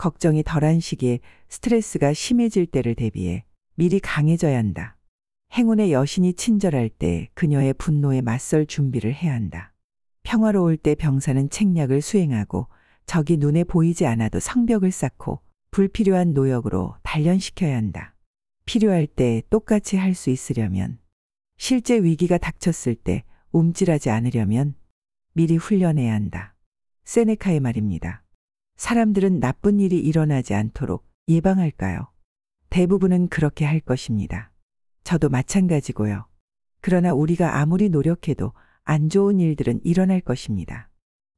걱정이 덜한 시기에 스트레스가 심해질 때를 대비해 미리 강해져야 한다. 행운의 여신이 친절할 때 그녀의 분노에 맞설 준비를 해야 한다. 평화로울 때 병사는 책략을 수행하고 적이 눈에 보이지 않아도 성벽을 쌓고 불필요한 노역으로 단련시켜야 한다. 필요할 때 똑같이 할 수 있으려면, 실제 위기가 닥쳤을 때 움찔하지 않으려면 미리 훈련해야 한다. 세네카의 말입니다. 사람들은 나쁜 일이 일어나지 않도록 예방할까요? 대부분은 그렇게 할 것입니다. 저도 마찬가지고요. 그러나 우리가 아무리 노력해도 안 좋은 일들은 일어날 것입니다.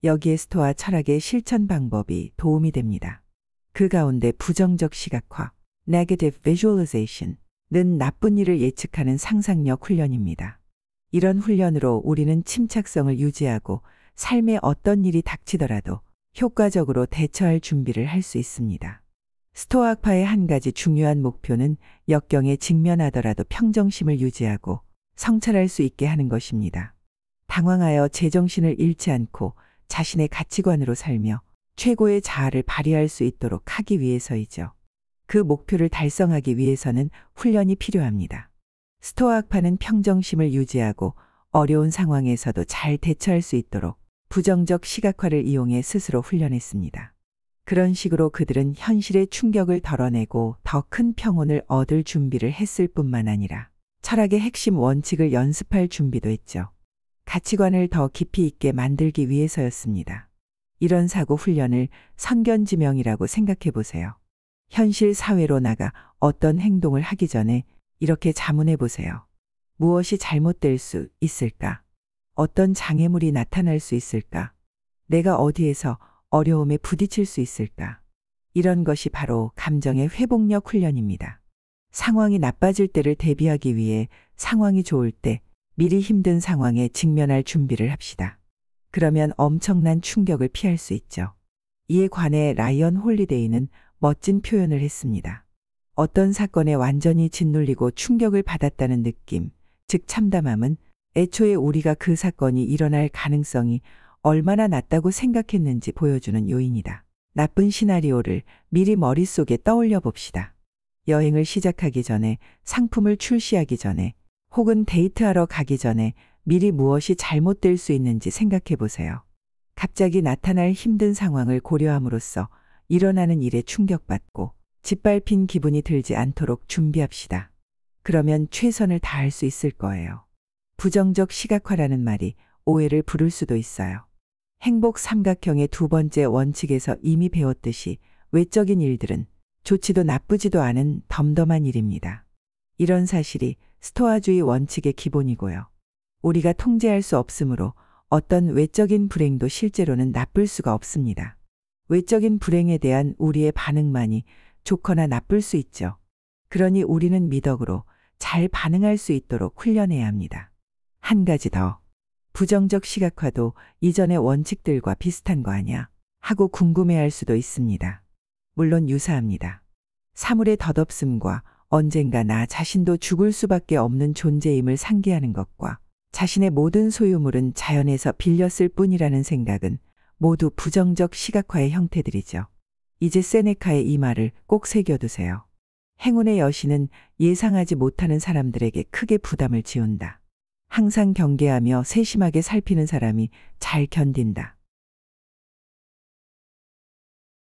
여기에 스토아 철학의 실천 방법이 도움이 됩니다. 그 가운데 부정적 시각화, negative visualization는 나쁜 일을 예측하는 상상력 훈련입니다. 이런 훈련으로 우리는 침착성을 유지하고 삶에 어떤 일이 닥치더라도 효과적으로 대처할 준비를 할 수 있습니다. 스토아학파의 한 가지 중요한 목표는 역경에 직면하더라도 평정심을 유지하고 성찰할 수 있게 하는 것입니다. 당황하여 제정신을 잃지 않고 자신의 가치관으로 살며 최고의 자아를 발휘할 수 있도록 하기 위해서이죠. 그 목표를 달성하기 위해서는 훈련이 필요합니다. 스토아학파는 평정심을 유지하고 어려운 상황에서도 잘 대처할 수 있도록 부정적 시각화를 이용해 스스로 훈련했습니다. 그런 식으로 그들은 현실의 충격을 덜어내고 더 큰 평온을 얻을 준비를 했을 뿐만 아니라 철학의 핵심 원칙을 연습할 준비도 했죠. 가치관을 더 깊이 있게 만들기 위해서였습니다. 이런 사고 훈련을 선견지명이라고 생각해 보세요. 현실 사회로 나가 어떤 행동을 하기 전에 이렇게 자문해 보세요. 무엇이 잘못될 수 있을까? 어떤 장애물이 나타날 수 있을까? 내가 어디에서 어려움에 부딪힐 수 있을까? 이런 것이 바로 감정의 회복력 훈련입니다. 상황이 나빠질 때를 대비하기 위해 상황이 좋을 때 미리 힘든 상황에 직면할 준비를 합시다. 그러면 엄청난 충격을 피할 수 있죠. 이에 관해 라이언 홀리데이는 멋진 표현을 했습니다. 어떤 사건에 완전히 짓눌리고 충격을 받았다는 느낌, 즉 참담함은 애초에 우리가 그 사건이 일어날 가능성이 얼마나 낮다고 생각했는지 보여주는 요인이다. 나쁜 시나리오를 미리 머릿속에 떠올려 봅시다. 여행을 시작하기 전에, 상품을 출시하기 전에, 혹은 데이트하러 가기 전에 미리 무엇이 잘못될 수 있는지 생각해 보세요. 갑자기 나타날 힘든 상황을 고려함으로써 일어나는 일에 충격받고 짓밟힌 기분이 들지 않도록 준비합시다. 그러면 최선을 다할 수 있을 거예요. 부정적 시각화라는 말이 오해를 부를 수도 있어요. 행복 삼각형의 두 번째 원칙에서 이미 배웠듯이 외적인 일들은 좋지도 나쁘지도 않은 덤덤한 일입니다. 이런 사실이 스토아주의 원칙의 기본이고요. 우리가 통제할 수 없으므로 어떤 외적인 불행도 실제로는 나쁠 수가 없습니다. 외적인 불행에 대한 우리의 반응만이 좋거나 나쁠 수 있죠. 그러니 우리는 미덕으로 잘 반응할 수 있도록 훈련해야 합니다. 한 가지 더. 부정적 시각화도 이전의 원칙들과 비슷한 거 아냐? 하고 궁금해할 수도 있습니다. 물론 유사합니다. 사물의 덧없음과 언젠가 나 자신도 죽을 수밖에 없는 존재임을 상기하는 것과 자신의 모든 소유물은 자연에서 빌렸을 뿐이라는 생각은 모두 부정적 시각화의 형태들이죠. 이제 세네카의 이 말을 꼭 새겨두세요. 행운의 여신은 예상하지 못하는 사람들에게 크게 부담을 지운다. 항상 경계하며 세심하게 살피는 사람이 잘 견딘다.